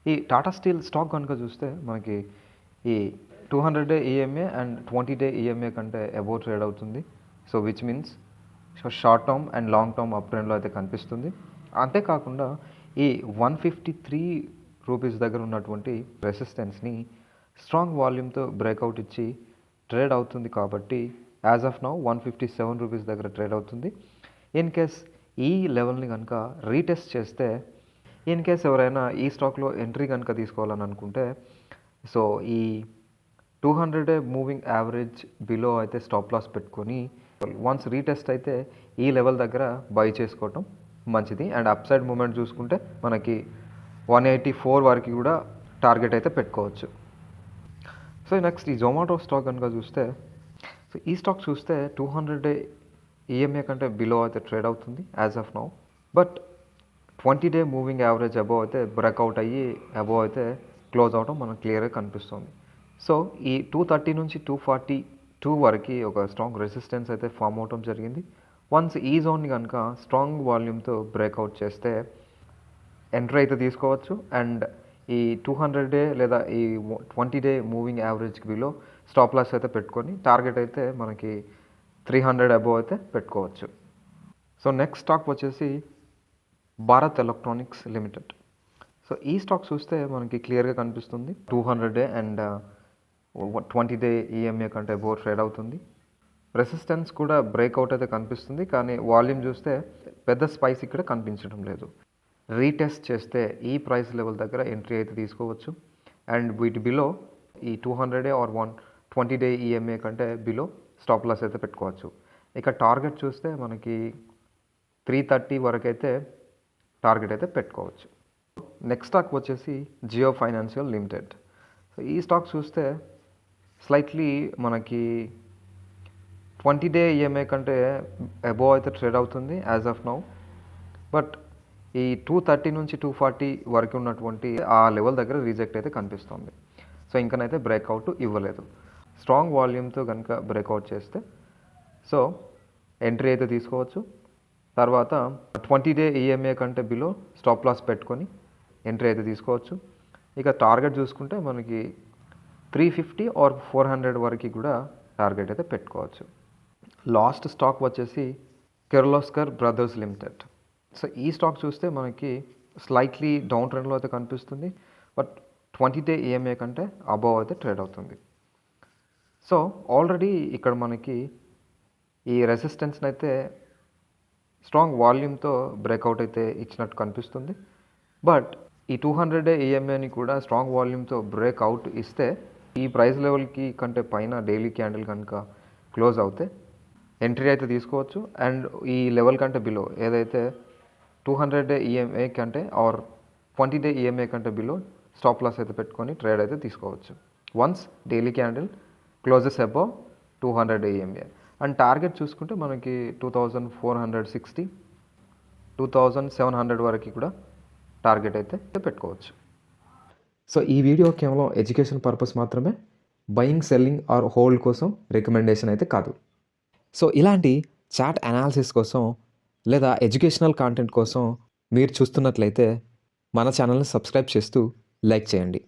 ఈ Tata steel stock కనుక చూస్తే మనకి ఈ 200 day EMA and 20 day EMA కంటే అబోవ్ ట్రేడ్ అవుతుంది. So which means short term and long term up ట్రెండ్లో అయితే కనిపిస్తుంది. అంతేకాకుండా ఈ 153 రూపీస్ దగ్గర ఉన్నటువంటి రెసిస్టెన్స్ని స్ట్రాంగ్ వాల్యూమ్తో బ్రేక్అవుట్ ఇచ్చి ట్రేడ్ అవుతుంది కాబట్టి యాజ్ ఆఫ్ నౌ 157 రూపీస్ దగ్గర ట్రేడ్ అవుతుంది. ఇన్ కేస్ ఈ లెవెల్ని కనుక రీటెస్ట్ చేస్తే, ఇన్ కేస్ ఎవరైనా ఈ స్టాక్లో ఎంట్రీ కనుక తీసుకోవాలని అనుకుంటే, సో ఈ 200 డే మూవింగ్ యావరేజ్ బిలో అయితే స్టాప్ లాస్ పెట్టుకొని వన్స్ రీటెస్ట్ అయితే ఈ లెవెల్ దగ్గర బై చేసుకోవటం మంచిది. అండ్ అప్ సైడ్ మూమెంట్ చూసుకుంటే మనకి 184 వరకు కూడా టార్గెట్ అయితే పెట్టుకోవచ్చు. సో నెక్స్ట్ ఈ జొమాటో స్టాక్ కనుక చూస్తే, సో ఈ స్టాక్ చూస్తే 200 డే ఈఎంఏ కంటే బిలో అయితే ట్రేడ్ అవుతుంది as of now. But 20 day moving average above అయితే బ్రేక్అవుట్ అయ్యి అబోవ్ అయితే క్లోజ్ అవడం మనకు క్లియర్గా కనిపిస్తుంది. సో ఈ 230 నుంచి 242 వరకు ఒక స్ట్రాంగ్ రెసిస్టెన్స్ అయితే ఫామ్ అవడం జరిగింది. వన్స్ ఈ జోన్ని కనుక స్ట్రాంగ్ వాల్యూమ్తో బ్రేక్అవుట్ చేస్తే ఎంట్రీ అయితే తీసుకోవచ్చు. అండ్ ఈ 200 డే లేదా ఈ 20 డే మూవింగ్ యావరేజ్కి బిలో స్టాప్ లాస్ అయితే పెట్టుకొని టార్గెట్ అయితే మనకి 300 అబోవ్ అయితే పెట్టుకోవచ్చు. సో నెక్స్ట్ స్టాక్ వచ్చేసి భారత్ ఎలక్ట్రానిక్స్ లిమిటెడ్. సో ఈ స్టాక్ చూస్తే మనకి క్లియర్గా కనిపిస్తుంది 200 డే అండ్ 20 డే ఈఎంఏ కంటే అబోవ్ ట్రేడ్ అవుతుంది. రెసిస్టెన్స్ కూడా బ్రేక్అవుట్ అయితే కనిపిస్తుంది, కానీ వాల్యూమ్ చూస్తే పెద్ద స్పైస్ ఇక్కడ కనిపించడం లేదు. రీటెస్ట్ చేస్తే ఈ ప్రైస్ లెవెల్ దగ్గర ఎంట్రీ అయితే తీసుకోవచ్చు. అండ్ వీటి బిలో ఈ 200 డే ఆర్ 20 డే ఈఎంఏ కంటే బిలో స్టాప్ లాస్ అయితే పెట్టుకోవచ్చు. ఇక టార్గెట్ చూస్తే మనకి 330 వరకు అయితే టార్గెట్ అయితే పెట్టుకోవచ్చు. నెక్స్ట్ స్టాక్ వచ్చేసి జియో ఫైనాన్షియల్ లిమిటెడ్. సో ఈ స్టాక్ చూస్తే స్లైట్లీ మనకి 20 డే ఈఎంఐ కంటే అబోవ్ అయితే ట్రేడ్ అవుతుంది యాజ్ ఆఫ్ నౌ. బట్ ఈ 230 నుంచి 240 వరకు ఉన్నటువంటి ఆ లెవెల్ దగ్గర రిజెక్ట్ అయితే కనిపిస్తుంది. సో ఇంకనైతే బ్రేక్అవుట్ ఇవ్వలేదు. స్ట్రాంగ్ వాల్యూమ్తో కనుక బ్రేక్అవుట్ చేస్తే సో ఎంట్రీ అయితే తీసుకోవచ్చు. తర్వాత 20 డే ఈఎంఏ కంటే బిలో స్టాప్ లాస్ పెట్టుకొని ఎంట్రీ అయితే తీసుకోవచ్చు. ఇక టార్గెట్ చూసుకుంటే మనకి 350 ఆర్ 400 వరకు కూడా టార్గెట్ అయితే పెట్టుకోవచ్చు. లాస్ట్ స్టాక్ వచ్చేసి కిర్లోస్కర్ బ్రదర్స్ లిమిటెడ్. సో ఈ స్టాక్ చూస్తే మనకి స్లైట్లీ డౌన్ ట్రెండ్లో అయితే కనిపిస్తుంది. బట్ 20 డే ఈఎంఏ కంటే అబోవ్ అయితే ట్రేడ్ అవుతుంది. సో ఆల్రెడీ ఇక్కడ మనకి ఈ రెసిస్టెన్స్ని అయితే స్ట్రాంగ్ వాల్యూమ్తో బ్రేక్అవుట్ అయితే ఇచ్చినట్టు కనిపిస్తుంది. బట్ ఈ 200 డే ఈఎంఏని కూడా స్ట్రాంగ్ వాల్యూమ్తో బ్రేక్అవుట్ ఇస్తే ఈ ప్రైస్ లెవెల్కి కంటే పైన డైలీ క్యాండిల్ కనుక క్లోజ్ అవుతే ఎంట్రీ అయితే తీసుకోవచ్చు. అండ్ ఈ లెవెల్ కంటే బిలో ఏదైతే 200 డే ఈఎంఏ కంటే ఆర్ 20 డే ఈఎంఏ కంటే బిలో స్టాప్ లాస్ అయితే పెట్టుకొని ట్రేడ్ అయితే తీసుకోవచ్చు once daily candle closes above 200 day EMA. And target చూసుకుంటే మనకి 2460, 2700 వరకు కూడా టార్గెట్ అయితే పెట్టుకోవచ్చు. సో ఈ వీడియో కేవలం ఎడ్యుకేషన్ పర్పస్ మాత్రమే, బయింగ్, సెల్లింగ్ ఆర్ హోల్డ్ కోసం రికమెండేషన్ అయితే కాదు. సో ఇలాంటి చార్ట్ అనాలిసిస్ కోసం లేదా ఎడ్యుకేషనల్ కాంటెంట్ కోసం మీరు చూస్తున్నట్లయితే మన ఛానల్ని సబ్స్క్రైబ్ చేస్తూ లైక్ చేయండి.